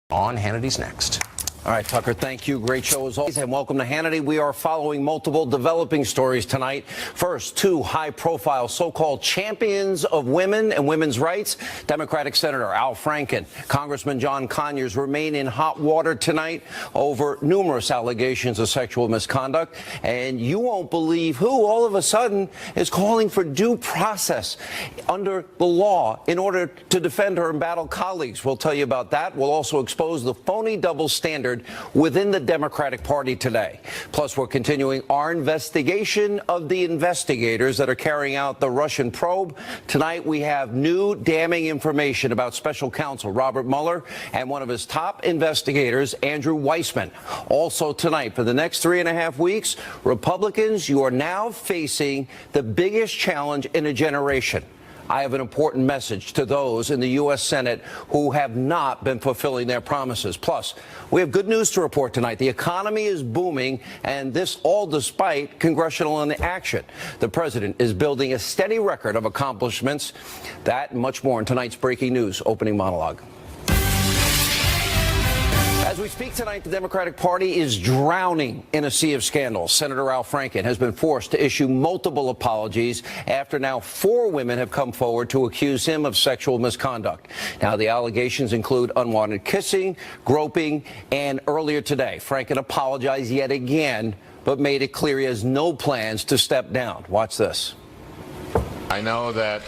On Hannity's next. All right, Tucker, thank you. Great show as always. And welcome to Hannity. We are following multiple developing stories tonight. First, two high-profile so-called champions of women and women's rights. Democratic Senator Al Franken, Congressman John Conyers remain in hot water tonight over numerous allegations of sexual misconduct. And you won't believe who all of a sudden is calling for due process under the law in order to defend her embattled colleagues. We'll tell you about that. We'll also expose the phony double standard within the Democratic Party today. Plus, we're continuing our investigation of the investigators that are carrying out the Russian probe. Tonight, we have new damning information about special counsel Robert Mueller and one of his top investigators, Andrew Weissman. Also tonight, for the next 3.5 weeks, Republicans, you are now facing the biggest challenge in a generation. I have an important message to those in the U.S. Senate who have not been fulfilling their promises. Plus, we have good news to report tonight. The economy is booming, and this all despite congressional inaction. The president is building a steady record of accomplishments. That and much more in tonight's breaking news opening monologue. As we speak tonight, the Democratic Party is drowning in a sea of scandals. Senator Al Franken has been forced to issue multiple apologies after now 4 women have come forward to accuse him of sexual misconduct. Now, the allegations include unwanted kissing, groping, and earlier today, Franken apologized yet again, but made it clear he has no plans to step down. Watch this. I know that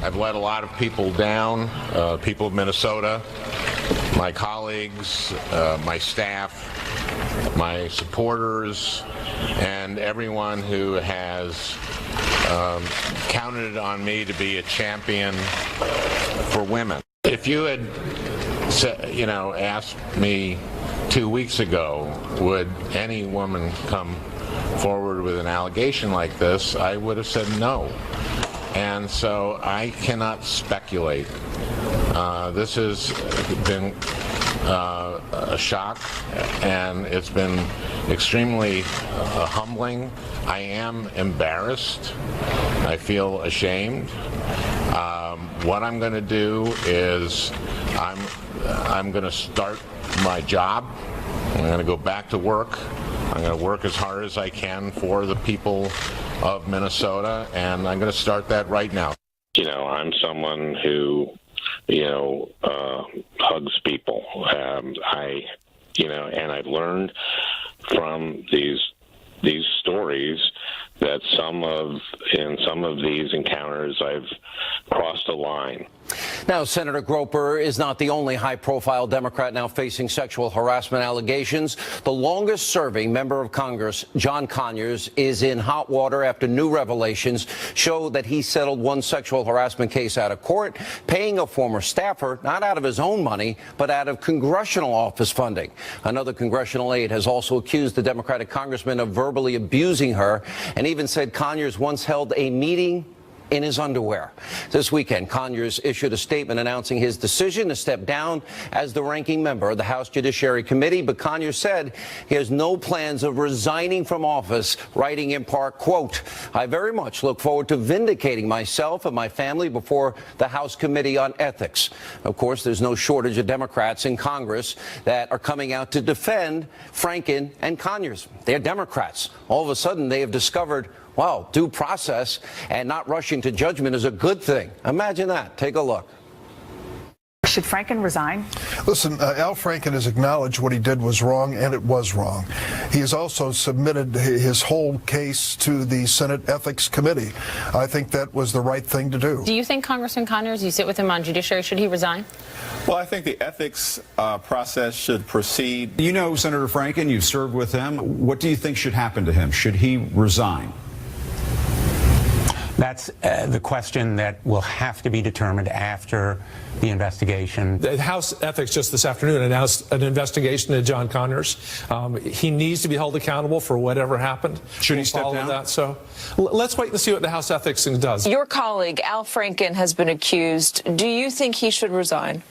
I've let a lot of people down, people of Minnesota, my colleagues, my staff, my supporters, and everyone who has counted on me to be a champion for women. If you had, asked me 2 weeks ago, would any woman come forward with an allegation like this, I would have said no. And so I cannot speculate. This has been a shock, and it's been extremely humbling. I am embarrassed. I feel ashamed. What I'm going to do is I'm going to start my job. I'm going to go back to work. I'm going to work as hard as I can for the people of Minnesota, and I'm going to start that right now. I'm someone who, hugs people. And I've learned from these stories that in some of these encounters I've crossed a line. Now, Senator Groper is not the only high-profile Democrat now facing sexual harassment allegations. The longest-serving member of Congress, John Conyers, is in hot water after new revelations show that he settled one sexual harassment case out of court, paying a former staffer not out of his own money, but out of congressional office funding. Another congressional aide has also accused the Democratic congressman of verbally abusing her and even said Conyers once held a meeting in his underwear. This weekend, Conyers issued a statement announcing his decision to step down as the ranking member of the House Judiciary Committee, but Conyers said he has no plans of resigning from office, writing in part, quote, "I very much look forward to vindicating myself and my family before the House Committee on Ethics." Of course, there's no shortage of Democrats in Congress that are coming out to defend Franken and Conyers. They're Democrats. All of a sudden, they have discovered, wow, due process and not rushing to judgment is a good thing. Imagine that. Take a look. Should Franken resign? Listen, Al Franken has acknowledged what he did was wrong, and it was wrong. He has also submitted his whole case to the Senate Ethics Committee. I think that was the right thing to do. Do you think Congressman Conyers, you sit with him on Judiciary, should he resign? Well, I think the ethics process should proceed. You know Senator Franken, you've served with him. What do you think should happen to him? Should he resign? That's the question that will have to be determined after the investigation. The House Ethics just this afternoon announced an investigation into John Conyers. He needs to be held accountable for whatever happened. Should he step down? That. So let's wait and see what the House Ethics does. Your colleague, Al Franken, has been accused. Do you think he should resign?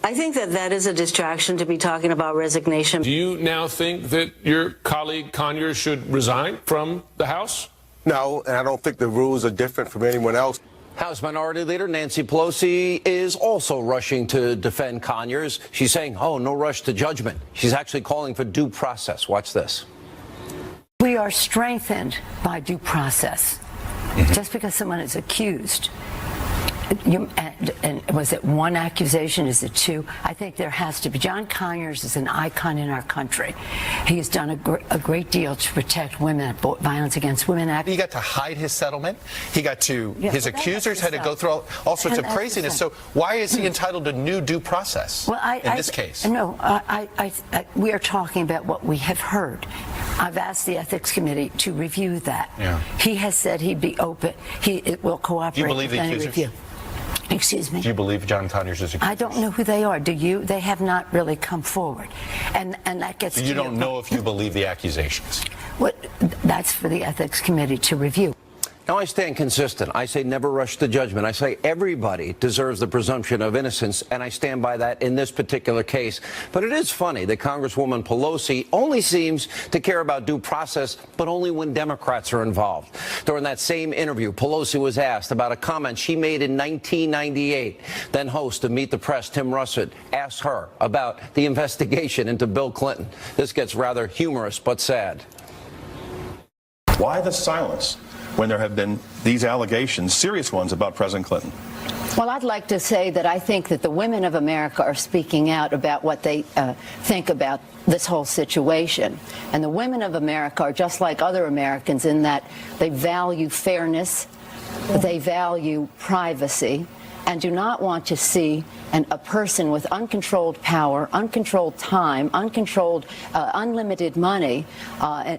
I think that is a distraction to be talking about resignation. Do you now think that your colleague Conyers should resign from the House? No, and I don't think the rules are different from anyone else. House Minority Leader Nancy Pelosi is also rushing to defend Conyers. She's saying, oh, no rush to judgment. She's actually calling for due process. Watch this. We are strengthened by due process. Just because someone is accused, and was it one accusation? Is it two? I think there has to be. John Conyers is an icon in our country. He has done a great deal to protect women, violence against women. He got to hide his settlement. He got to, his accusers had to go through all sorts of craziness. So why is he entitled to new due process in this case? No, we are talking about what we have heard. I've asked the Ethics Committee to review that. Yeah. He has said he'd be open. He will cooperate. Do you believe with the any accusers? review. Excuse me? Do you believe John Conyers is accused? I don't know who they are. Do you? They have not really come forward. And that gets to you don't know if you believe the accusations? That's for the Ethics Committee to review. Now, I stand consistent. I say never rush to judgment. I say everybody deserves the presumption of innocence, and I stand by that in this particular case. But it is funny that Congresswoman Pelosi only seems to care about due process, but only when Democrats are involved. During that same interview, Pelosi was asked about a comment she made in 1998. Then host of Meet the Press, Tim Russert, asked her about the investigation into Bill Clinton. This gets rather humorous, but sad. Why the silence when there have been these allegations, serious ones, about President Clinton? Well, I'd like to say that I think that the women of America are speaking out about what they think about this whole situation. And the women of America are just like other Americans in that they value fairness, they value privacy, and do not want to see a person with uncontrolled power, uncontrolled time, unlimited money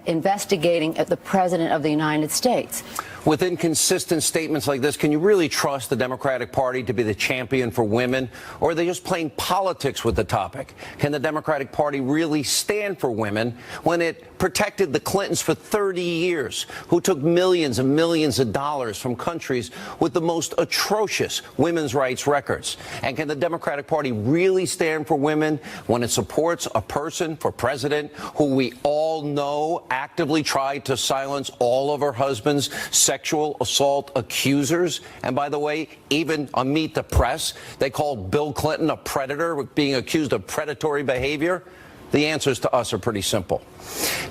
investigating the President of the United States. With inconsistent statements like this, can you really trust the Democratic Party to be the champion for women? Or are they just playing politics with the topic? Can the Democratic Party really stand for women when it protected the Clintons for 30 years, who took millions and millions of dollars from countries with the most atrocious women's rights records? And can the Democratic Party really stand for women when it supports a person for president who we all know actively tried to silence all of her husband's sexual assault accusers? And by the way, even on Meet the Press, they called Bill Clinton a predator, being accused of predatory behavior. The answers to us are pretty simple.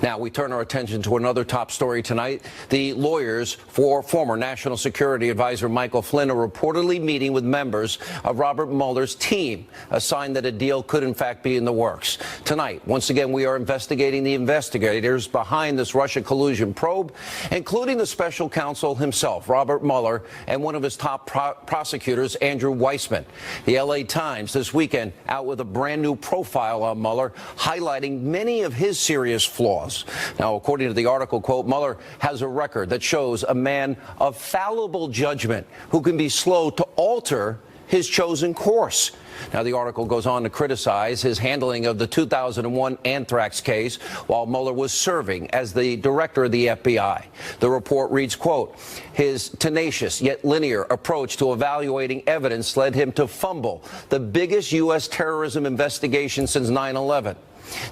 Now, we turn our attention to another top story tonight. The lawyers for former National Security Advisor Michael Flynn are reportedly meeting with members of Robert Mueller's team, a sign that a deal could in fact be in the works. Tonight, once again, we are investigating the investigators behind this Russia collusion probe, including the special counsel himself, Robert Mueller, and one of his top prosecutors, Andrew Weissmann. The LA Times this weekend out with a brand new profile on Mueller, highlighting many of his serious flaws. Now, according to the article, quote, Mueller has a record that shows a man of fallible judgment who can be slow to alter his chosen course. Now, the article goes on to criticize his handling of the 2001 anthrax case while Mueller was serving as the director of the FBI. The report reads, quote, his tenacious yet linear approach to evaluating evidence led him to fumble the biggest U.S. terrorism investigation since 9/11.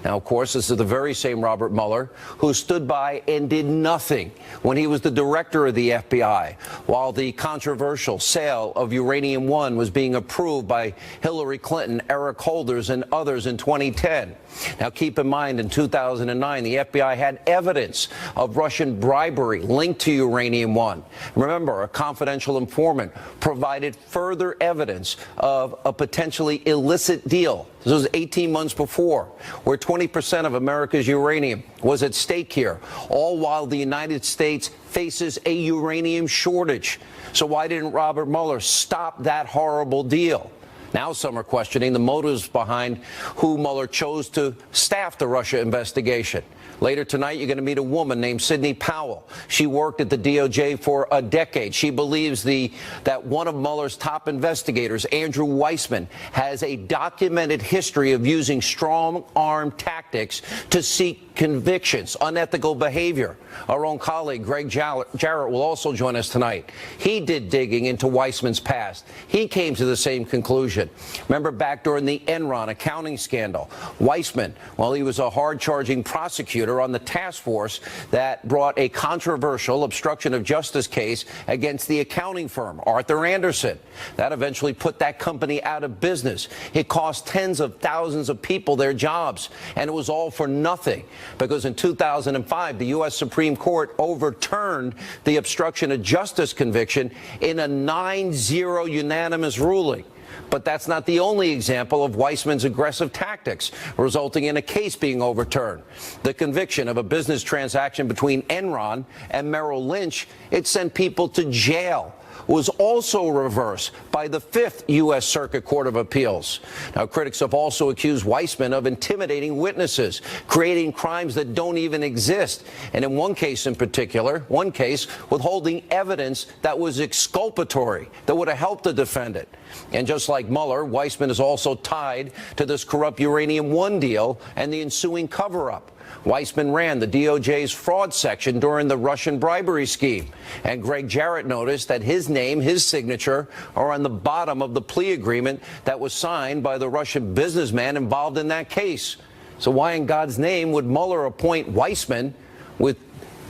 Now, of course, this is the very same Robert Mueller who stood by and did nothing when he was the director of the FBI, while the controversial sale of Uranium One was being approved by Hillary Clinton, Eric Holders, and others in 2010. Now, keep in mind, in 2009, the FBI had evidence of Russian bribery linked to Uranium One. Remember, a confidential informant provided further evidence of a potentially illicit deal. This was 18 months before, where 20% of America's uranium was at stake here, all while the United States faces a uranium shortage. So why didn't Robert Mueller stop that horrible deal? Now some are questioning the motives behind who Mueller chose to staff the Russia investigation. Later tonight, you're going to meet a woman named Sidney Powell. She worked at the DOJ for a decade. She believes that one of Mueller's top investigators, Andrew Weissmann, has a documented history of using strong-arm tactics to seek convictions, unethical behavior. Our own colleague, Greg Jarrett, will also join us tonight. He did digging into Weissman's past. He came to the same conclusion. Remember back during the Enron accounting scandal, Weissman, well, he was a hard-charging prosecutor on the task force that brought a controversial obstruction of justice case against the accounting firm, Arthur Andersen. That eventually put that company out of business. It cost tens of thousands of people their jobs, and it was all for nothing because in 2005, the U.S. Supreme Court overturned the obstruction of justice conviction in a 9-0 unanimous ruling. But that's not the only example of Weissman's aggressive tactics, resulting in a case being overturned. The conviction of a business transaction between Enron and Merrill Lynch, it sent people to jail, was also reversed by the 5th U.S. Circuit Court of Appeals. Now, critics have also accused Weissman of intimidating witnesses, creating crimes that don't even exist, and in one case in particular, withholding evidence that was exculpatory, that would have helped the defendant. And just like Mueller, Weissman is also tied to this corrupt Uranium One deal and the ensuing cover-up. Weissman ran the DOJ's fraud section during the Russian bribery scheme. And Greg Jarrett noticed that his name, his signature, are on the bottom of the plea agreement that was signed by the Russian businessman involved in that case. So why in God's name would Mueller appoint Weissman, with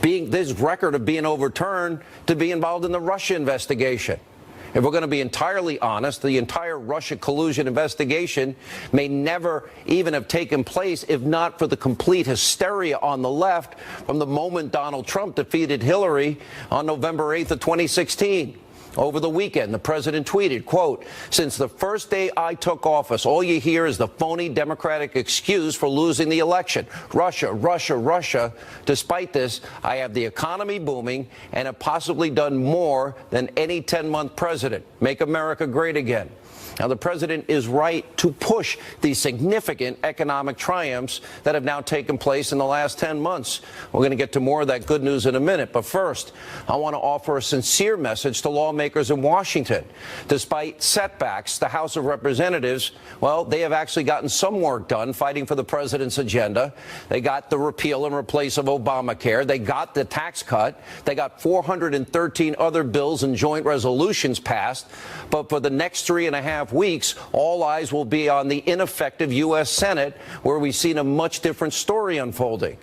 being this record of being overturned, to be involved in the Russia investigation? If we're going to be entirely honest, the entire Russia collusion investigation may never even have taken place if not for the complete hysteria on the left from the moment Donald Trump defeated Hillary on November 8th of 2016. Over the weekend, the president tweeted, quote, "Since the first day I took office, all you hear is the phony Democratic excuse for losing the election. Russia, Russia, Russia. Despite this, I have the economy booming and have possibly done more than any 10-month president. Make America great again." Now, the president is right to push these significant economic triumphs that have now taken place in the last 10 months. We're going to get to more of that good news in a minute. But first, I want to offer a sincere message to lawmakers in Washington. Despite setbacks, the House of Representatives, well, they have actually gotten some work done fighting for the president's agenda. They got the repeal and replace of Obamacare. They got the tax cut. They got 413 other bills and joint resolutions passed. But for the next 3.5 weeks, all eyes will be on the ineffective U.S. Senate, where we've seen a much different story unfolding.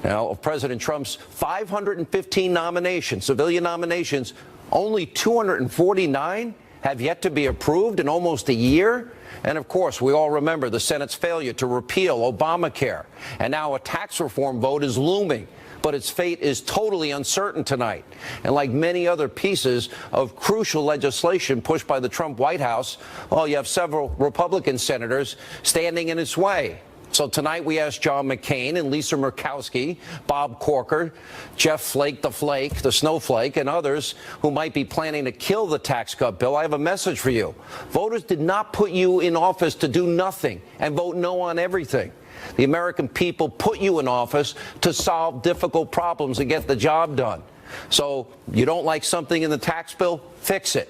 Now, of President Trump's 515 nominations, civilian nominations, only 249 have yet to be approved in almost a year. And of course, we all remember the Senate's failure to repeal Obamacare. And now a tax reform vote is looming. But its fate is totally uncertain tonight. And like many other pieces of crucial legislation pushed by the Trump White House, well, you have several Republican senators standing in its way. So tonight we asked John McCain and Lisa Murkowski, Bob Corker, Jeff Flake, the snowflake, and others who might be planning to kill the tax cut bill. I have a message for you. Voters did not put you in office to do nothing and vote no on everything. The American people put you in office to solve difficult problems and get the job done. So you don't like something in the tax bill? Fix it.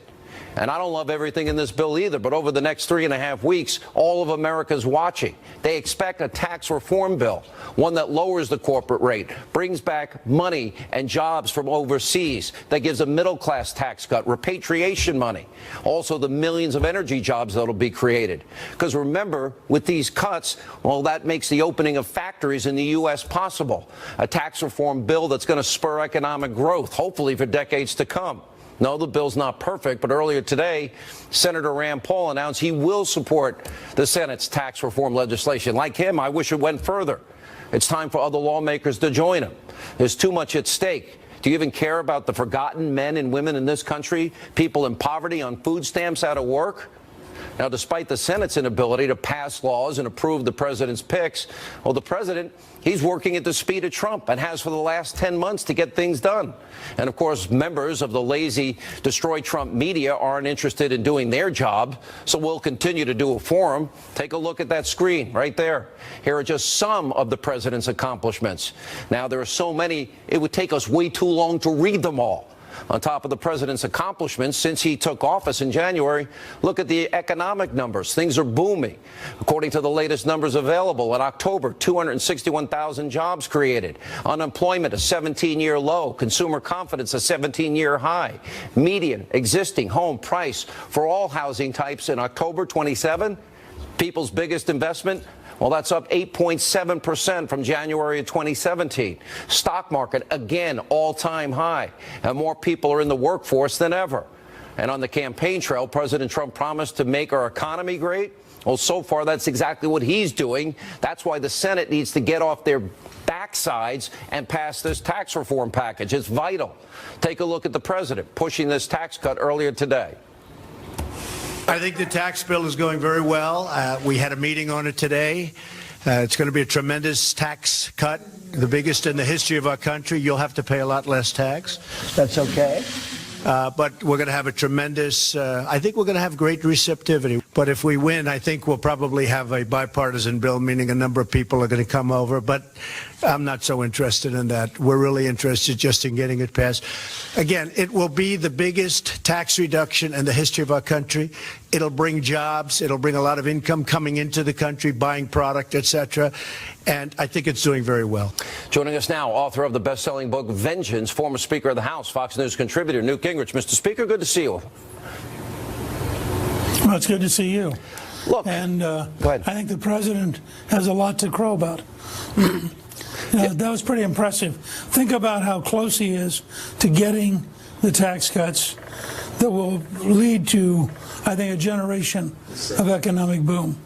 And I don't love everything in this bill either, but over the next 3.5 weeks, all of America's watching. They expect a tax reform bill, one that lowers the corporate rate, brings back money and jobs from overseas, that gives a middle-class tax cut, repatriation money, also the millions of energy jobs that will be created. Because remember, with these cuts, well, that makes the opening of factories in the U.S. possible. A tax reform bill that's going to spur economic growth, hopefully for decades to come. No, the bill's not perfect, but earlier today, Senator Rand Paul announced he will support the Senate's tax reform legislation. Like him, I wish it went further. It's time for other lawmakers to join him. There's too much at stake. Do you even care about the forgotten men and women in this country, people in poverty, on food stamps, out of work? Now, despite the Senate's inability to pass laws and approve the president's picks, well, the president, he's working at the speed of Trump and has for the last 10 months to get things done. And, of course, members of the lazy Destroy Trump media aren't interested in doing their job, so we'll continue to do it for them. Take a look at that screen right there. Here are just some of the president's accomplishments. Now, there are so many, it would take us way too long to read them all. On top of the president's accomplishments since he took office in January, look at the economic numbers. Things are booming. According to the latest numbers available, in October, 261,000 jobs created. Unemployment, a 17-year low. Consumer confidence, a 17-year high. Median existing home price for all housing types in October 27. People's biggest investment, well, that's up 8.7% from January of 2017. Stock market, again, all-time high. And more people are in the workforce than ever. And on the campaign trail, President Trump promised to make our economy great. Well, so far, that's exactly what he's doing. That's why the Senate needs to get off their backsides and pass this tax reform package. It's vital. Take a look at the president pushing this tax cut earlier today. I think the tax bill is going very well. We had a meeting on it today. It's going to be a tremendous tax cut, the biggest in the history of our country. You'll have to pay a lot less tax. That's okay. But we're going to have a tremendous, I think we're going to have great receptivity. But if we win, I think we'll probably have a bipartisan bill, meaning a number of people are going to come over. But I'm not so interested in that. We're really interested just in getting it passed. Again, it will be the biggest tax reduction in the history of our country. It'll bring jobs. It'll bring a lot of income coming into the country, buying product, etc. And I think it's doing very well. Joining us now, author of the best-selling book, Vengeance, former Speaker of the House, Fox News contributor Newt Gingrich. Mr. Speaker, good to see you. Well, it's good to see you. Look, and go ahead. I think the president has a lot to crow about. That was pretty impressive. Think about how close he is to getting the tax cuts that will lead to, I think, a generation of economic boom.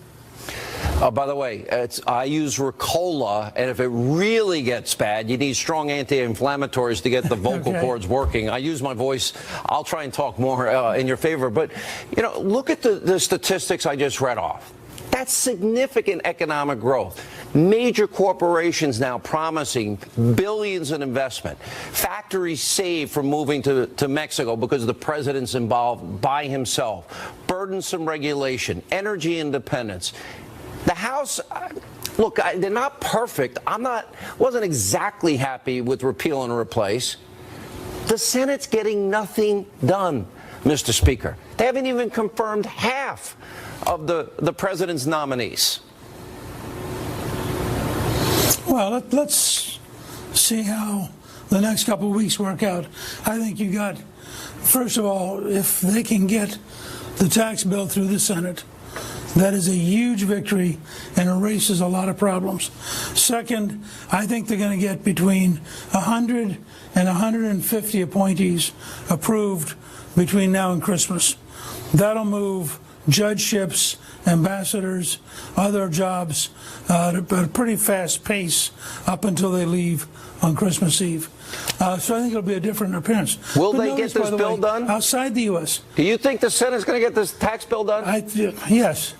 By the way, I use Ricola, and if it really gets bad, you need strong anti-inflammatories to get the vocal cords working. I use my voice. I'll try and talk more in your favor. But, you know, look at the statistics I just read off. That's significant economic growth. Major corporations now promising billions in investment. Factories saved from moving to Mexico because the president's involved by himself. Burdensome regulation, energy independence. The House, look, they're not perfect. Wasn't exactly happy with repeal and replace. The Senate's getting nothing done, Mr. Speaker. They haven't even confirmed half of the president's nominees. Well, let's see how the next couple of weeks work out. I think you got, first of all, if they can get the tax bill through the Senate, that is a huge victory and erases a lot of problems. Second, I think they're going to get between 100 and 150 appointees approved between now and Christmas. That'll move judgeships, ambassadors, other jobs at a pretty fast pace up until they leave on Christmas Eve. So I think it'll be a different appearance. Will they get this bill done? Outside the U.S. Do you think the Senate's going to get this tax bill done? Yes.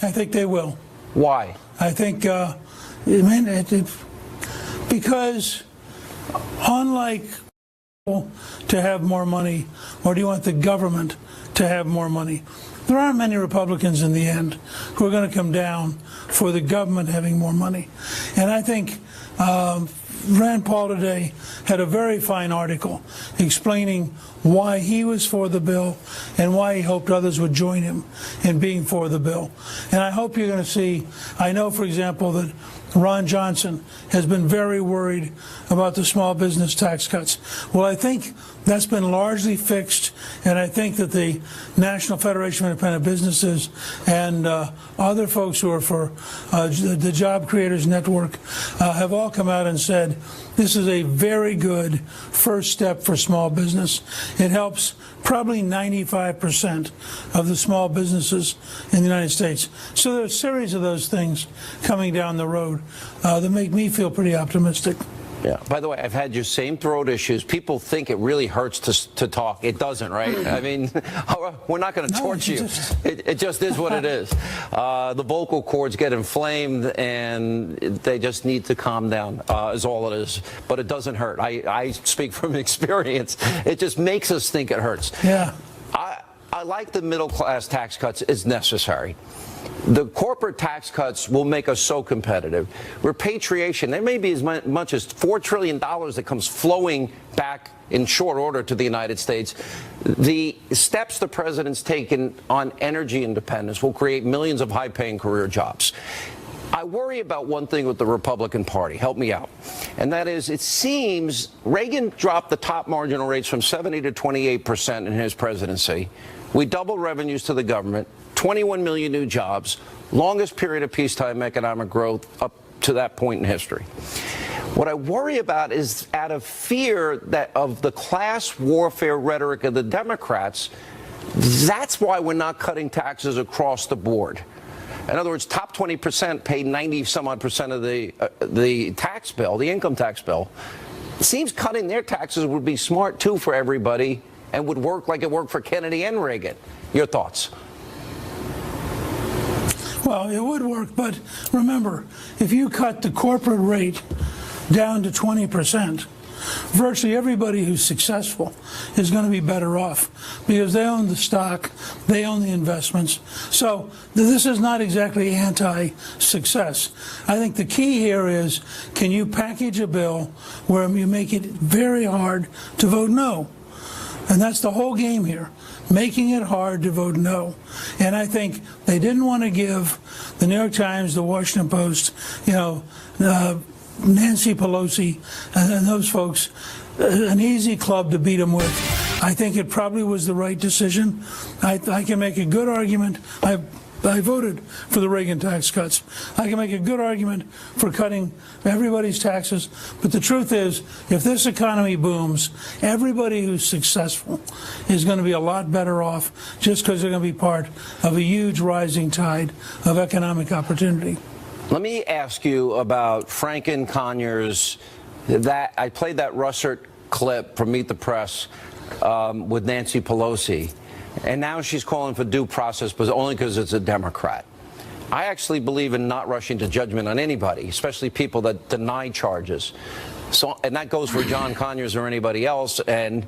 I think they will. Why? I think, because unlike to have more money, or do you want the government to have more money? There aren't many Republicans in the end who are going to come down for the government having more money. And I think Rand Paul today had a very fine article explaining why he was for the bill and why he hoped others would join him in being for the bill. And I hope you're going to see, I know, for example, that Ron Johnson has been very worried about the small business tax cuts. Well, I think that's been largely fixed, and I think that the National Federation of Independent Businesses and other folks who are for the Job Creators Network have all come out and said this is a very good first step for small business. It helps probably 95% of the small businesses in the United States. So there are a series of those things coming down the road that make me feel pretty optimistic. Yeah. By the way, I've had your same throat issues. People think it really hurts to talk. It doesn't, right? I mean, we're not going to torture you. It just is what it is. The vocal cords get inflamed, and they just need to calm down, is all it is. But it doesn't hurt. I speak from experience. It just makes us think it hurts. Yeah. I like the middle class tax cuts as necessary. The corporate tax cuts will make us so competitive. Repatriation, there may be as much as $4 trillion that comes flowing back in short order to the United States. The steps the president's taken on energy independence will create millions of high-paying career jobs. I worry about one thing with the Republican Party. Help me out. And that is, it seems Reagan dropped the top marginal rates from 70 to 28% in his presidency. We doubled revenues to the government, 21 million new jobs, longest period of peacetime economic growth up to that point in history. What I worry about is, out of fear that of the class warfare rhetoric of the Democrats, that's why we're not cutting taxes across the board. In other words, top 20% pay 90-some-odd% of the tax bill, the income tax bill. It seems cutting their taxes would be smart, too, for everybody and would work like it worked for Kennedy and Reagan. Your thoughts? Well, it would work, but remember, if you cut the corporate rate down to 20%, virtually everybody who's successful is going to be better off because they own the stock, they own the investments. So this is not exactly anti-success. I think the key here is, can you package a bill where you make it very hard to vote no? And that's the whole game here, making it hard to vote no. And I think they didn't want to give the New York Times, the Washington Post, Nancy Pelosi and those folks an easy club to beat them with. I think it probably was the right decision. I can make a good argument. I voted for the Reagan tax cuts. I can make a good argument for cutting everybody's taxes. But the truth is, if this economy booms, everybody who's successful is going to be a lot better off just because they're going to be part of a huge rising tide of economic opportunity. Let me ask you about Franken Conyers. I played that Russert clip from Meet the Press with Nancy Pelosi, and now she's calling for due process, but only because it's a Democrat. I actually believe in not rushing to judgment on anybody, especially people that deny charges. So, and that goes for John Conyers or anybody else, and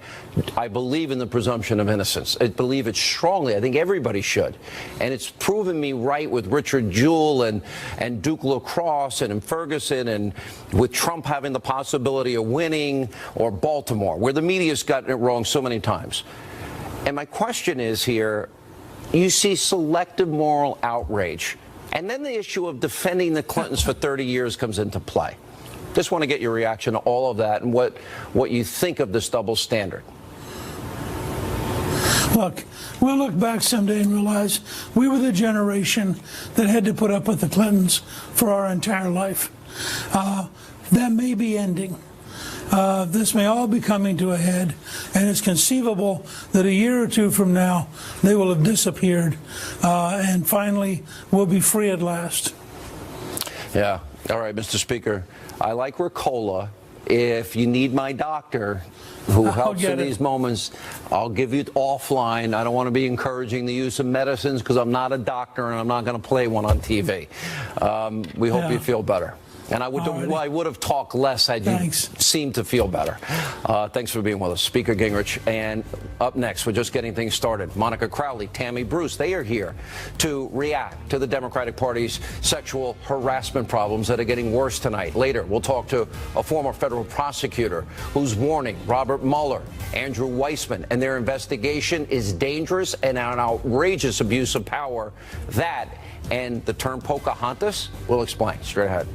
I believe in the presumption of innocence. I believe it strongly. I think everybody should. And it's proven me right with Richard Jewell and Duke LaCrosse and in Ferguson, and with Trump having the possibility of winning, or Baltimore, where the media's gotten it wrong so many times. And my question is here, you see selective moral outrage, and then the issue of defending the Clintons for 30 years comes into play. Just want to get your reaction to all of that and what you think of this double standard. Look, we'll look back someday and realize we were the generation that had to put up with the Clintons for our entire life. That may be ending. This may all be coming to a head, and it's conceivable that a year or two from now they will have disappeared, and finally we'll be free at last. Yeah. All right, Mr. Speaker. I like Ricola. If you need my doctor who helps in these moments, I'll give you it offline. I don't want to be encouraging the use of medicines because I'm not a doctor and I'm not going to play one on TV. We hope you feel better. And I would have talked less had you seemed to feel better. Thanks for being with us, Speaker Gingrich. And up next, we're just getting things started. Monica Crowley, Tammy Bruce, they are here to react to the Democratic Party's sexual harassment problems that are getting worse tonight. Later, we'll talk to a former federal prosecutor who's warning Robert Mueller, Andrew Weissman, and their investigation is dangerous and an outrageous abuse of power. That and the term Pocahontas, we'll explain straight ahead.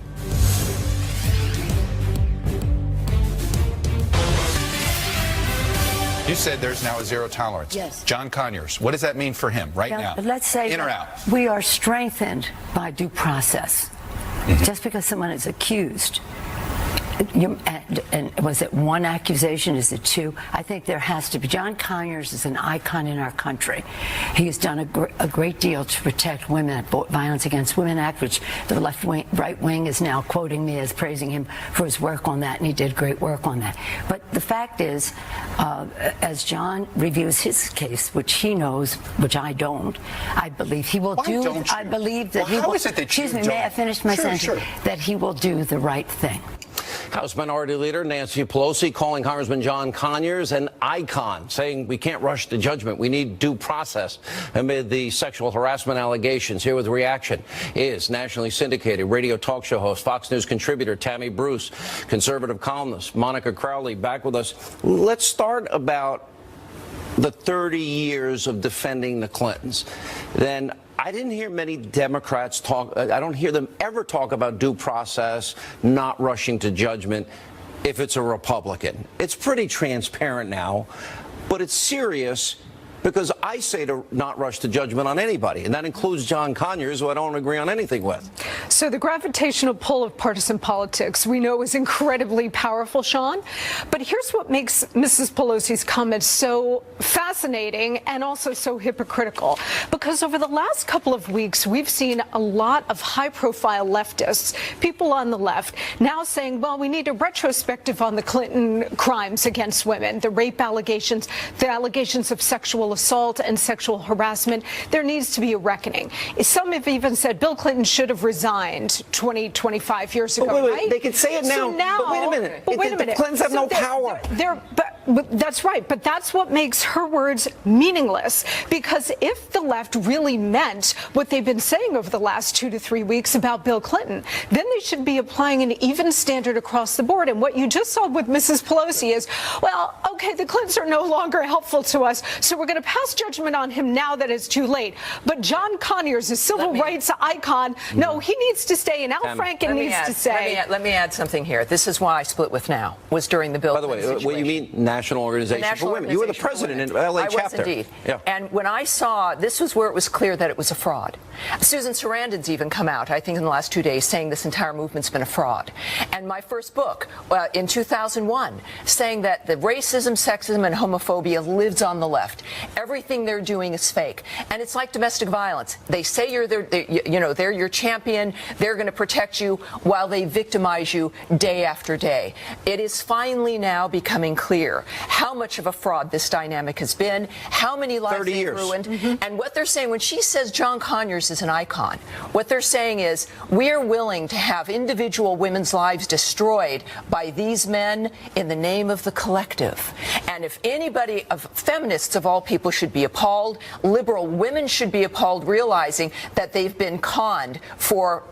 You said there's now a zero tolerance. Yes. John Conyers, what does that mean for him right now? Let's say in or out? We are strengthened by due process. Just because someone is accused, and was it one accusation? Is it two? I think there has to be. John Conyers is an icon in our country. He has done a great deal to protect women, Violence Against Women Act, which the right wing is now quoting me as praising him for his work on that, and he did great work on that. But the fact is, as John reviews his case, which he knows, which I don't, I believe he will do. I believe that he will. How is it that excuse me, may I finish my sentence? Sure. That he will do the right thing. House Minority Leader Nancy Pelosi calling Congressman John Conyers an icon, saying we can't rush to judgment. We need due process amid the sexual harassment allegations. Here with reaction is nationally syndicated radio talk show host, Fox News contributor Tammy Bruce, conservative columnist Monica Crowley, back with us. Let's start about the 30 years of defending the Clintons. Then I didn't hear many Democrats talk. I don't hear them ever talk about due process, not rushing to judgment if it's a Republican. It's pretty transparent now, but it's serious because I say to not rush to judgment on anybody, and that includes John Conyers, who I don't agree on anything with. So the gravitational pull of partisan politics we know is incredibly powerful, Sean. But here's what makes Mrs. Pelosi's comments so fascinating and also so hypocritical. Because over the last couple of weeks, we've seen a lot of high-profile leftists, people on the left, now saying, well, we need a retrospective on the Clinton crimes against women, the rape allegations, the allegations of sexual assault and sexual harassment. There needs to be a reckoning. Some have even said Bill Clinton should have resigned 25 years ago, wait, right? They could say it now, but wait a minute. The Clintons have no power. But that's right. But that's what makes her words meaningless. Because if the left really meant what they've been saying over the last 2 to 3 weeks about Bill Clinton, then they should be applying an even standard across the board. And what you just saw with Mrs. Pelosi is, well, okay, the Clintons are no longer helpful to us, so we're going to pass judgment on him now that it's too late. But John Conyers, a civil rights icon, no, he needs to stay, and Al Franken needs to stay. Let me add something here. This is why I split with Now, was during the Bill Clinton situation. By the way, what you mean National Organization for Women? You were the president in LA chapter. I was indeed. Yeah. And when I saw, this was where it was clear that it was a fraud. Susan Sarandon's even come out, I think in the last 2 days, saying this entire movement's been a fraud. And my first book, in 2001, saying that the racism, sexism, and homophobia lives on the left. Everything they're doing is fake. And it's like domestic violence. They say they're your champion, they're going to protect you, while they victimize you day after day. It is finally now becoming clear how much of a fraud this dynamic has been, how many lives they've ruined, and what they're saying when she says John Conyers is an icon. What they're saying is we're willing to have individual women's lives destroyed by these men in the name of the collective. And if anybody, of feminists of all people, should be appalled, liberal women should be appalled, realizing that they've been conned for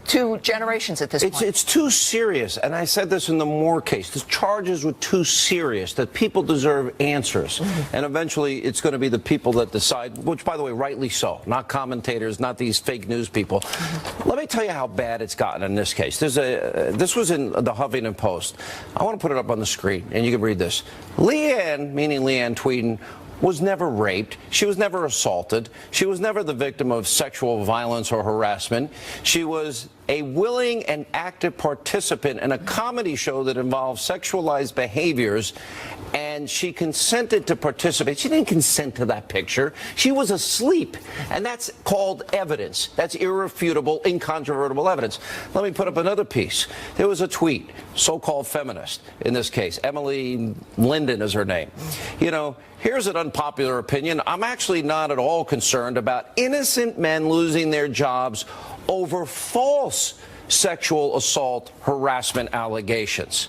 2 generations at this point. It's too serious, and I said this in the Moore case. The charges were too serious, that people deserve answers. And eventually it's going to be the people that decide, which, by the way, rightly so, not commentators, not these fake news people. Let me tell you how bad it's gotten in this case. This was in the Huffington Post. I want to put it up on the screen, and you can read this. Leanne, meaning Leanne Tweeden, was never raped. She was never assaulted. She was never the victim of sexual violence or harassment. She was a willing and active participant in a comedy show that involved sexualized behaviors, and she consented to participate. She didn't consent to that picture. She was asleep, and that's called evidence. That's irrefutable, incontrovertible evidence. Let me put up another piece. There was a tweet, so-called feminist in this case. Emily Linden is her name. You know, here's an unpopular opinion. I'm actually not at all concerned about innocent men losing their jobs over false sexual assault harassment allegations.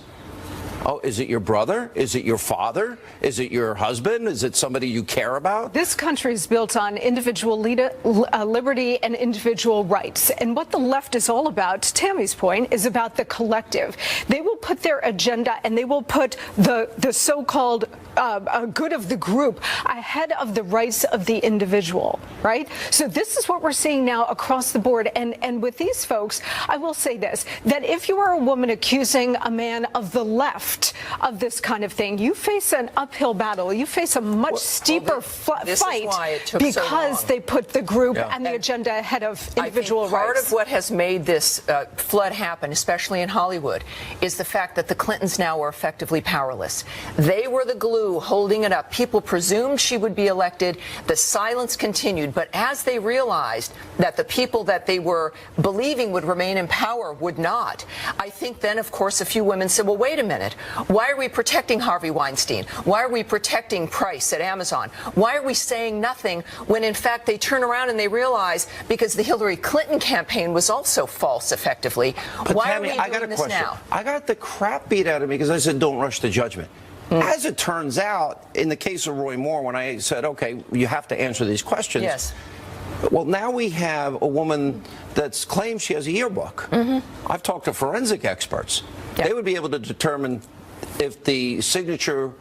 Oh, is it your brother? Is it your father? Is it your husband? Is it somebody you care about? This country is built on individual liberty and individual rights. And what the left is all about, to Tammy's point, is about the collective. They will put their agenda and they will put the so-called good of the group ahead of the rights of the individual, right? So this is what we're seeing now across the board. And with these folks, I will say this, that if you are a woman accusing a man of the left of this kind of thing, you face an uphill battle. You face a much steeper fight because they put the group and the agenda ahead of individual rights. Part of what has made this flood happen, especially in Hollywood, is the fact that the Clintons now are effectively powerless. They were the glue holding it up. People presumed she would be elected. The silence continued. But as they realized that the people that they were believing would remain in power would not, I think then, of course, a few women said, well, wait a minute. Why are we protecting Harvey Weinstein? Why are we protecting Price at Amazon? Why are we saying nothing when, in fact, they turn around and they realize because the Hillary Clinton campaign was also false, effectively. But why Tammy, are we I got doing a this question. now? I got the crap beat out of me because I said don't rush to judgment. As it turns out, in the case of Roy Moore, when I said, okay, you have to answer these questions. Yes. Well, now we have a woman that's claims she has a yearbook. I've talked to forensic experts. They would be able to determine if the signature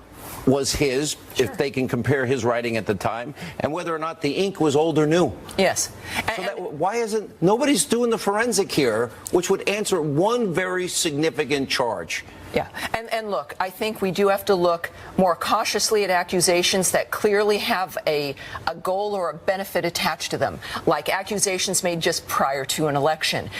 was his, if they can compare his writing at the time, and whether or not the ink was old or new. Yes. So why isn't nobody's doing the forensic here, which would answer one very significant charge? Yeah, and look, I think we do have to look more cautiously at accusations that clearly have a goal or a benefit attached to them, like accusations made just prior to an election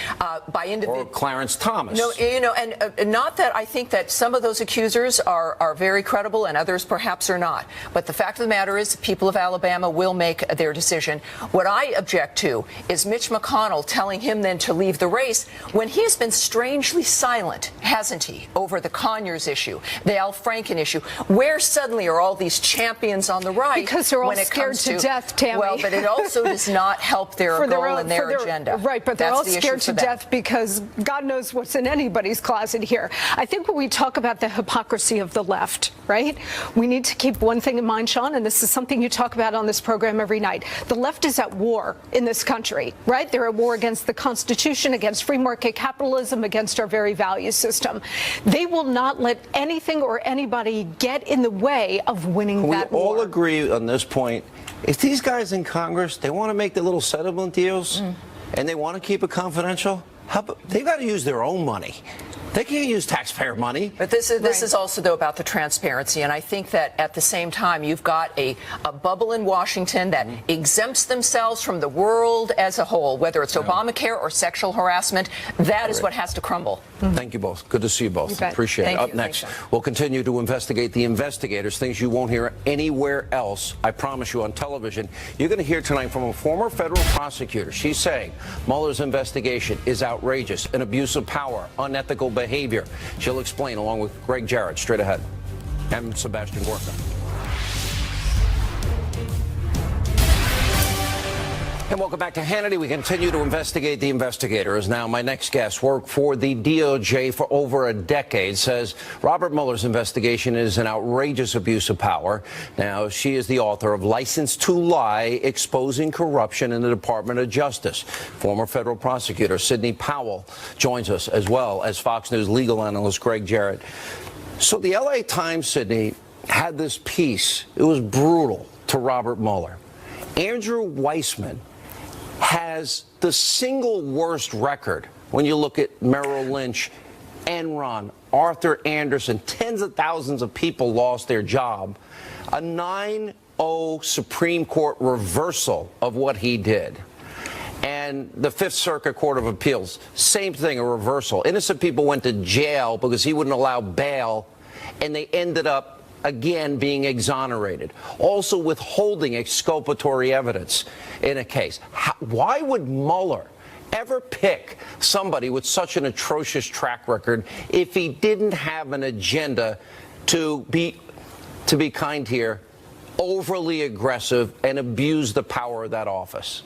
by individuals. Or Clarence Thomas. No, you know, and not that I think that some of those accusers are very credible and others perhaps are not. But the fact of the matter is, the people of Alabama will make their decision. What I object to is Mitch McConnell telling him then to leave the race when he has been strangely silent, hasn't he, over the Conyers issue, the Al Franken issue, where suddenly are all these champions on the right? Because they're all when it scared comes to death, Tammy. Well, but it also does not help their goal and their agenda. Right, but they're That's all the issue scared to for them. death because God knows what's in anybody's closet here. I think when we talk about the hypocrisy of the left, right, we need to keep one thing in mind, Sean, and this is something you talk about on this program every night. The left is at war in this country, right? They're at war against the Constitution, against free market capitalism, against our very value system. They will not let anything or anybody get in the way of winning that war. We all agree on this point. If these guys in Congress, they want to make the little settlement deals and they want to keep it confidential, they've got to use their own money. They can't use taxpayer money. But this is also, though, about the transparency. And I think that at the same time, you've got a bubble in Washington that exempts themselves from the world as a whole, whether it's Obamacare or sexual harassment. That is what has to crumble. Thank you both. Good to see you both. You bet. Appreciate Thank it. you. Up next, Thanks, we'll continue to investigate the investigators, things you won't hear anywhere else, I promise you, on television. You're going to hear tonight from a former federal prosecutor. She's saying Mueller's investigation is outrageous, an abuse of power, unethical behavior. She'll explain along with Greg Jarrett straight ahead and Sebastian Gorka. And welcome back to Hannity. We continue to investigate the investigators. Now, my next guest worked for the DOJ for over a decade, says Robert Mueller's investigation is an outrageous abuse of power. Now, she is the author of License to Lie, Exposing Corruption in the Department of Justice. Former federal prosecutor Sidney Powell joins us, as well as Fox News legal analyst Greg Jarrett. So the LA Times, Sidney, had this piece. It was brutal to Robert Mueller. Andrew Weissman has the single worst record when you look at Merrill Lynch, Enron, Arthur Andersen. Tens of thousands of people lost their job. A 9-0 Supreme Court reversal of what he did. And the Fifth Circuit Court of Appeals, same thing, a reversal. Innocent people went to jail because he wouldn't allow bail, and they ended up again being exonerated. Also withholding exculpatory evidence in a case. Why would Mueller ever pick somebody with such an atrocious track record if he didn't have an agenda to be kind here, overly aggressive and abuse the power of that office?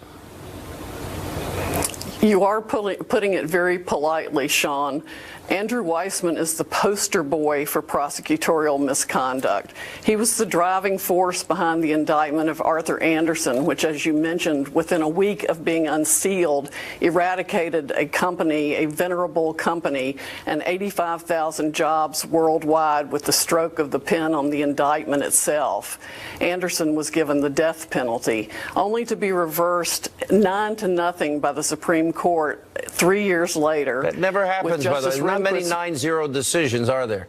You are putting it very politely, Sean. Andrew Weissman is the poster boy for prosecutorial misconduct. He was the driving force behind the indictment of Arthur Andersen, which, as you mentioned, within a week of being unsealed, eradicated a company, a venerable company, and 85,000 jobs worldwide with the stroke of the pen on the indictment itself. Andersen was given the death penalty, only to be reversed 9-0 by the Supreme Court 3 years later. That never happens, by the way. Not many 9-0 decisions, are there?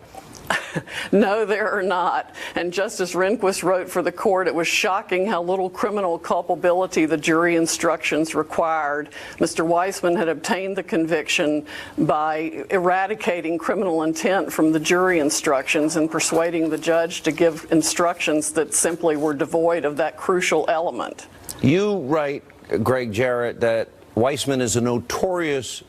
No, there are not. And Justice Rehnquist wrote for the court, it was shocking how little criminal culpability the jury instructions required. Mr. Weissman had obtained the conviction by eradicating criminal intent from the jury instructions and persuading the judge to give instructions that simply were devoid of that crucial element. You write, Greg Jarrett, that Weissman is a notorious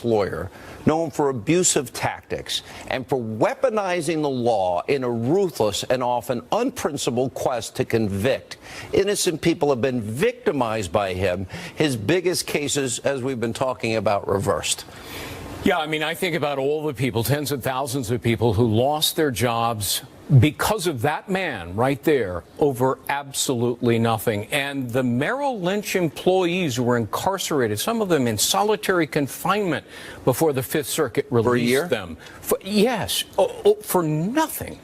lawyer, known for abusive tactics and for weaponizing the law in a ruthless and often unprincipled quest to convict. Innocent people have been victimized by him. His biggest cases, as we've been talking about, reversed. Yeah, I mean, I think about all the people, tens of thousands of people who lost their jobs because of that man right there over absolutely nothing. And the Merrill Lynch employees who were incarcerated, some of them in solitary confinement before the Fifth Circuit released them. Yes, for nothing.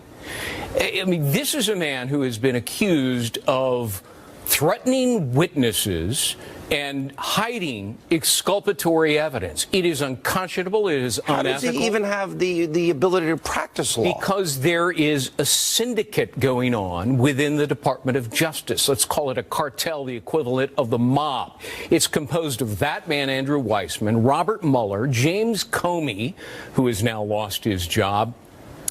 I mean, this is a man who has been accused of threatening witnesses and hiding exculpatory evidence. It is unconscionable. It is unethical. How does he even have the ability to practice law? Because there is a syndicate going on within the Department of Justice. Let's call it a cartel, the equivalent of the mob. It's composed of that man, Andrew Weissman, Robert Mueller, James Comey, who has now lost his job,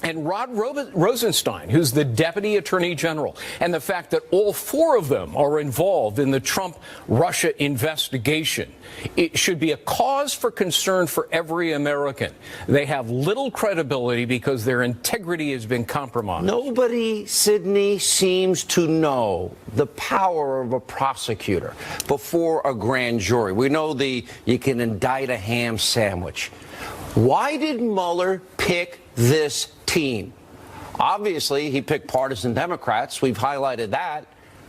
and Rod Rosenstein, who's the Deputy Attorney General. And the fact that all four of them are involved in the Trump-Russia investigation, it should be a cause for concern for every American. They have little credibility because their integrity has been compromised. Nobody, Sidney, seems to know the power of a prosecutor before a grand jury. We know you can indict a ham sandwich. Why did Mueller pick this team? Obviously, he picked partisan Democrats. We've highlighted that.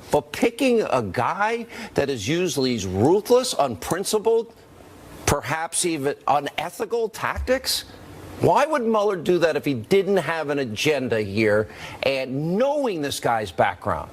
But picking a guy that is usually ruthless, unprincipled, perhaps even unethical tactics? Why would Mueller do that if he didn't have an agenda here and knowing this guy's background?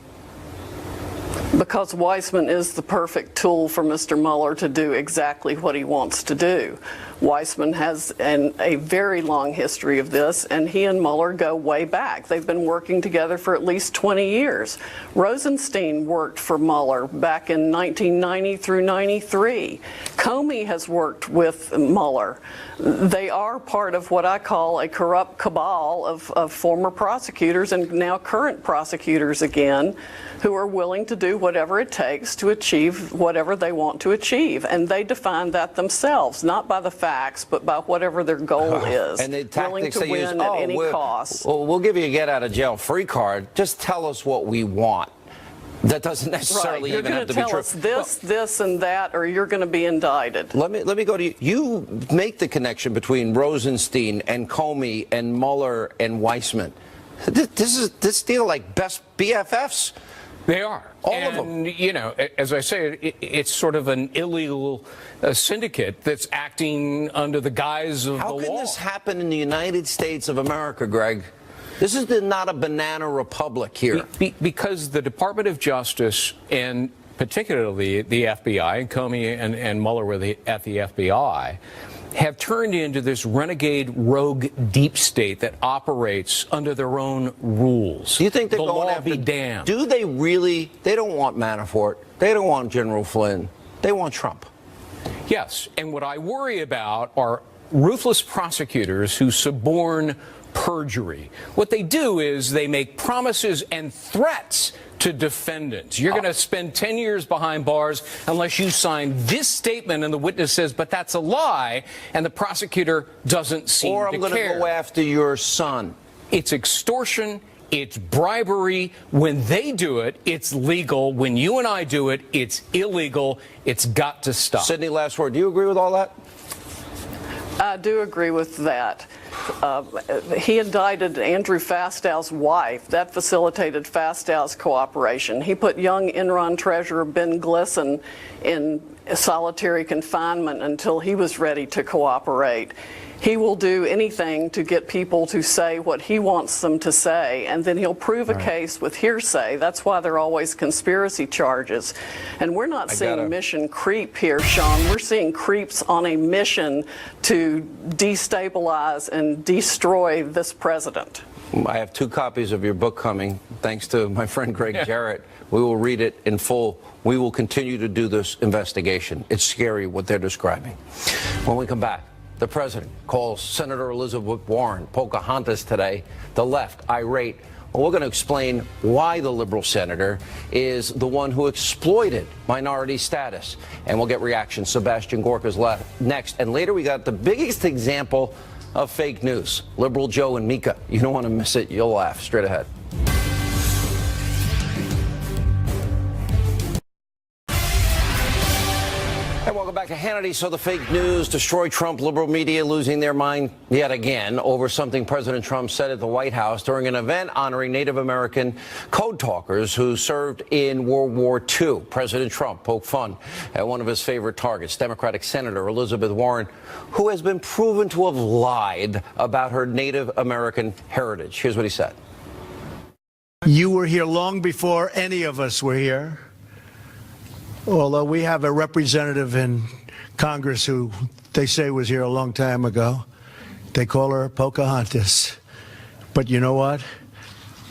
Because Weissman is the perfect tool for Mr. Mueller to do exactly what he wants to do. Weissman has a very long history of this, and he and Mueller go way back. They've been working together for at least 20 years. Rosenstein worked for Mueller back in 1990 through 93. Comey has worked with Mueller. They are part of what I call a corrupt cabal of former prosecutors and now current prosecutors again, who are willing to do whatever it takes to achieve whatever they want to achieve. And they define that themselves, not by the facts, but by whatever their goal is. And the willing tactics to they win use, at any cost. Well, we'll give you a get-out-of-jail-free card. Just tell us what we want. That doesn't necessarily even have to be true. You're going to tell us this, and that, or you're going to be indicted. Let me go to you. You make the connection between Rosenstein and Comey and Mueller and Weissman. This deal like best BFFs. They are. All of them. You know, as I say, it's sort of an illegal syndicate that's acting under the guise of the law. How can this happen in the United States of America, Greg? This is not a banana republic here. Because the Department of Justice, and particularly the FBI, and Comey and Mueller were at the FBI, have turned into this renegade rogue deep state that operates under their own rules. Do you think they're the going law after, be damned? Do they really? They don't want Manafort. They don't want General Flynn. They want Trump. Yes, and what I worry about are ruthless prosecutors who suborn perjury. What they do is they make promises and threats to defendants. You're going to spend 10 years behind bars unless you sign this statement, and the witness says, but that's a lie, and the prosecutor doesn't seem to care. Or I'm going to go after your son. It's extortion. It's bribery. When they do it, it's legal. When you and I do it, it's illegal. It's got to stop. Sidney, last word. Do you agree with all that? I do agree with that. He indicted Andrew Fastow's wife. That facilitated Fastow's cooperation. He put young Enron treasurer Ben Glisson in solitary confinement until he was ready to cooperate. He will do anything to get people to say what he wants them to say, and then he'll prove a case with hearsay. That's why there are always conspiracy charges. And we're not seeing mission creep here, Sean. We're seeing creeps on a mission to destabilize and destroy this president. I have 2 copies of your book coming, thanks to my friend Greg Jarrett. We will read it in full. We will continue to do this investigation. It's scary what they're describing. When we come back, the president calls Senator Elizabeth Warren Pocahontas today. The left irate We're going to explain why the liberal senator is the one who exploited minority status. And we'll get reactions. Sebastian Gorka's next. And later we got the biggest example of fake news. Liberal Joe and Mika. You don't want to miss it. You'll laugh. Straight ahead. And welcome back to Hannity. So the fake news destroy Trump, liberal media losing their mind yet again over something President Trump said at the White House during an event honoring Native American code talkers who served in World War II. President Trump poked fun at one of his favorite targets, Democratic Senator Elizabeth Warren, who has been proven to have lied about her Native American heritage. Here's what he said. You were here long before any of us were here. Although we have a representative in Congress who they say was here a long time ago. They call her Pocahontas. But you know what?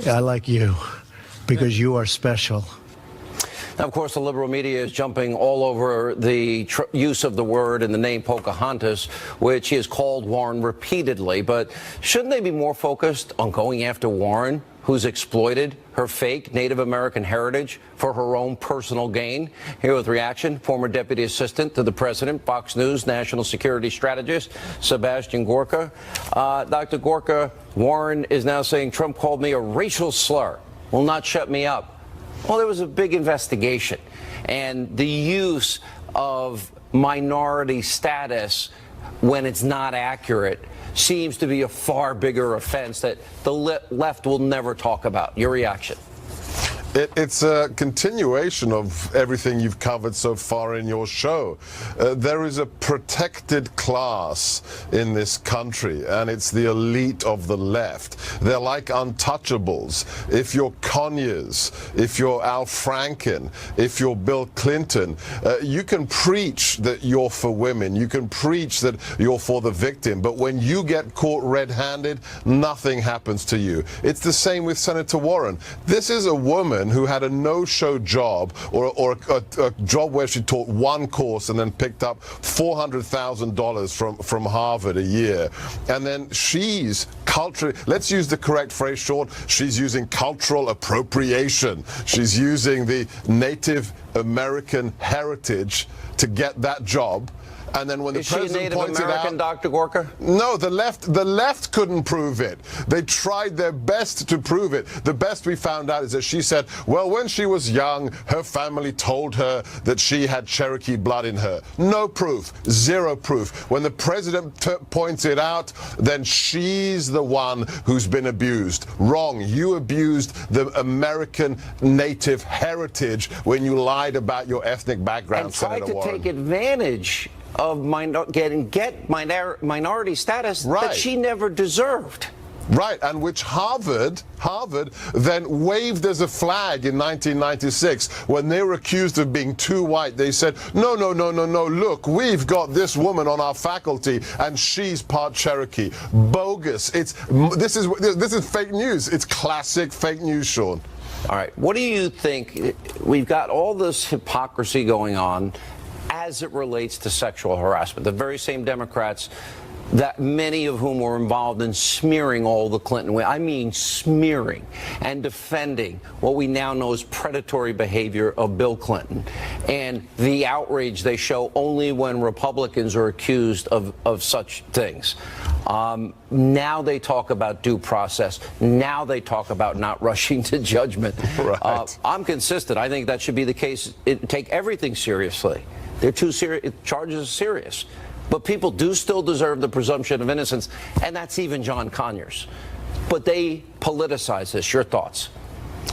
I like you because you are special. Now, of course, the liberal media is jumping all over the use of the word and the name Pocahontas, which he has called Warren repeatedly. But shouldn't they be more focused on going after Warren, who's exploited her fake Native American heritage for her own personal gain? Here with reaction, former Deputy Assistant to the President, Fox News National Security Strategist, Sebastian Gorka. Dr. Gorka, Warren is now saying Trump called me a racial slur, will not shut me up. Well, there was a big investigation, and the use of minority status when it's not accurate seems to be a far bigger offense that the left will never talk about. Your reaction? It's a continuation of everything you've covered so far in your show. There is a protected class in this country, and it's the elite of the left. They're like untouchables. If you're Conyers, if you're Al Franken, if you're Bill Clinton, you can preach that you're for women. You can preach that you're for the victim. But when you get caught red-handed, nothing happens to you. It's the same with Senator Warren. This is a woman who had a no-show job or a job where she taught one course and then picked up $400,000 from Harvard a year. And then she's let's use the correct phrase, Sean, she's using cultural appropriation. She's using the Native American heritage to get that job. And then when the president pointed out, Dr. Gorka? No, the left couldn't prove it. They tried their best to prove it. The best we found out is that she said, well, when she was young, her family told her that she had Cherokee blood in her. No proof, zero proof. When the president points it out, then she's the one who's been abused. Wrong. You abused the American native heritage when you lied about your ethnic background, Senator Warren. And tried to take advantage of minority status that she never deserved. Right, and which Harvard then waved as a flag in 1996 when they were accused of being too white. They said, no, look, we've got this woman on our faculty and she's part Cherokee. Bogus. This is fake news. It's classic fake news, Sean. All right, what do you think? We've got all this hypocrisy going on as it relates to sexual harassment. The very same Democrats that many of whom were involved in smearing all the Clinton women, I mean smearing and defending what we now know is predatory behavior of Bill Clinton, and the outrage they show only when Republicans are accused of such things. Now they talk about due process. Now they talk about not rushing to judgment. Right. I'm consistent. I think that should be the case. Take everything seriously. They're too serious. Charges are serious. But people do still deserve the presumption of innocence, and that's even John Conyers. But they politicize this. Your thoughts?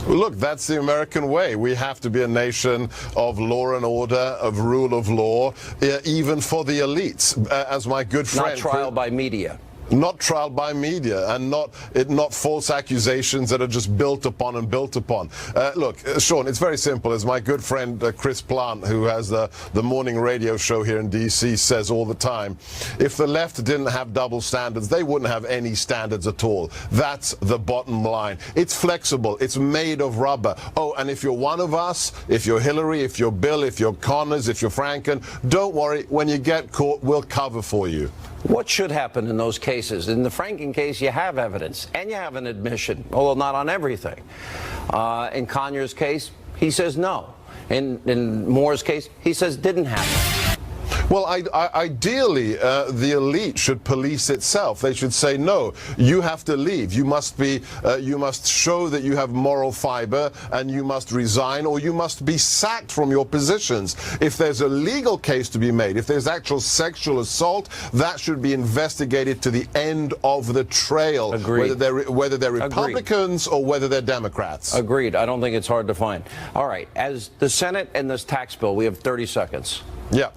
Look, that's the American way. We have to be a nation of law and order, of rule of law, even for the elites. As my good friend... Not trial by media. Not trial by media, and not false accusations that are just built upon and built upon. Look, Sean, it's very simple. As my good friend Chris Plant, who has the morning radio show here in D.C., says all the time, if the left didn't have double standards, they wouldn't have any standards at all. That's the bottom line. It's flexible. It's made of rubber. Oh, and if you're one of us, if you're Hillary, if you're Bill, if you're Connors, if you're Franken, don't worry. When you get caught, we'll cover for you. What should happen in those cases cases. In the Franken case, you have evidence and you have an admission, although not on everything. In Conyers' case, he says no. In Moore's case, he says didn't happen. Well, ideally, the elite should police itself. They should say, no, you have to leave. You must show that you have moral fiber, and you must resign, or you must be sacked from your positions. If there's a legal case to be made, if there's actual sexual assault, that should be investigated to the end of the trail. Agreed. Whether they're Republicans or whether they're Democrats. Agreed. I don't think it's hard to find. All right. As the Senate and this tax bill, we have 30 seconds. Yeah.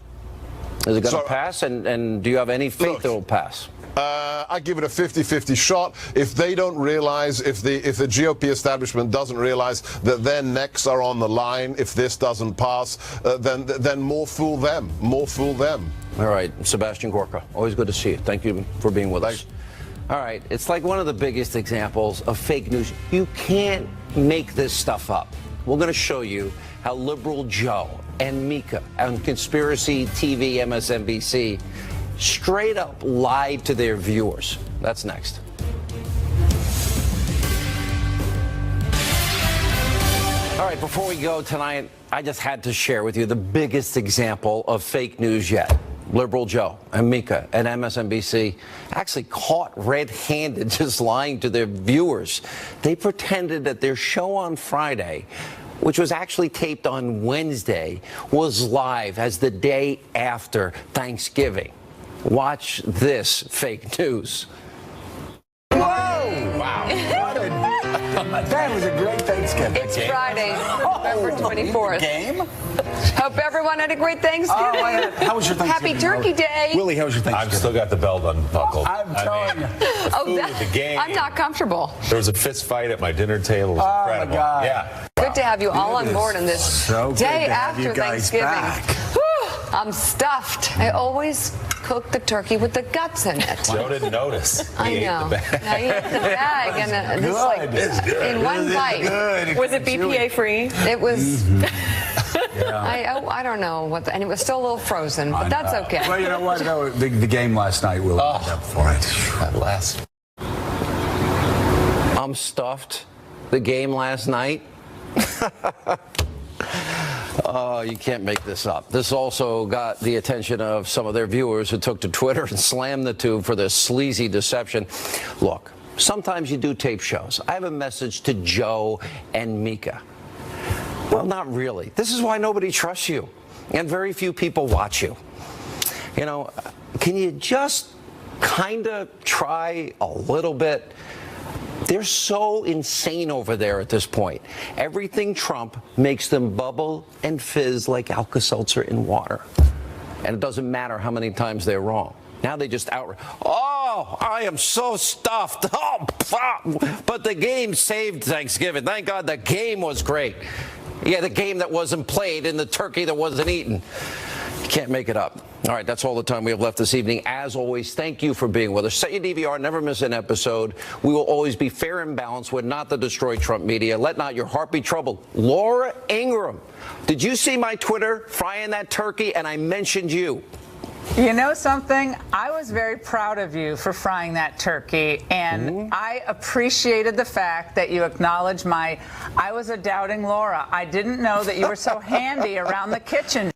Is it going to pass, and do you have any faith it will pass? I give it a 50-50 shot. If they don't realize, if the GOP establishment doesn't realize that their necks are on the line if this doesn't pass, then more fool them. More fool them. All right, Sebastian Gorka, always good to see you. Thank you for being with us. All right, it's like one of the biggest examples of fake news. You can't make this stuff up. We're going to show you how liberal Joe and Mika on Conspiracy TV MSNBC straight up lied to their viewers. That's next. All right, before we go tonight, I just had to share with you the biggest example of fake news yet. Liberal Joe and Mika and MSNBC actually caught red-handed just lying to their viewers. They pretended that their show on Friday, which was actually taped on Wednesday, was live as the day after Thanksgiving. Watch this fake news. Whoa! Wow. That was a great Thanksgiving. It's Friday, November 24th. Game? Hope everyone had a great Thanksgiving. How was your Thanksgiving? Happy Turkey Day. Willie, how was your Thanksgiving? I've still got the belt unbuckled. I'm telling you. The game. I'm not comfortable. There was a fist fight at my dinner table. It was incredible. My God. Yeah. Good to have you all on board on this day after Thanksgiving. I'm stuffed. I always cook the turkey with the guts in it. Joe didn't notice. I know. I ate the bag and it's like in one bite. Was it BPA free? It was. I don't know what, and it was still a little frozen, but that's okay. Well, you know what? No, the game last night will make up for it. That last. I'm stuffed. The game last night. Oh, you can't make this up. This also got the attention of some of their viewers who took to Twitter and slammed the tube for this sleazy deception. Look, sometimes you do tape shows. I have a message to Joe and Mika. Well, not really. This is why nobody trusts you, and very few people watch you. You know, can you just kind of try a little bit? They're so insane over there at this point. Everything Trump makes them bubble and fizz like Alka-Seltzer in water. And it doesn't matter how many times they're wrong. Now they just oh, I am so stuffed. Oh, but the game saved Thanksgiving. Thank God the game was great. Yeah, the game that wasn't played and the turkey that wasn't eaten. You can't make it up. All right, that's all the time we have left this evening. As always, thank you for being with us. Set your DVR, never miss an episode. We will always be fair and balanced. We're not the Destroy Trump media. Let not your heart be troubled. Laura Ingraham, did you see my Twitter frying that turkey? And I mentioned you. You know something? I was very proud of you for frying that turkey, and I appreciated the fact that you acknowledged I was a doubting Laura. I didn't know that you were so handy around the kitchen.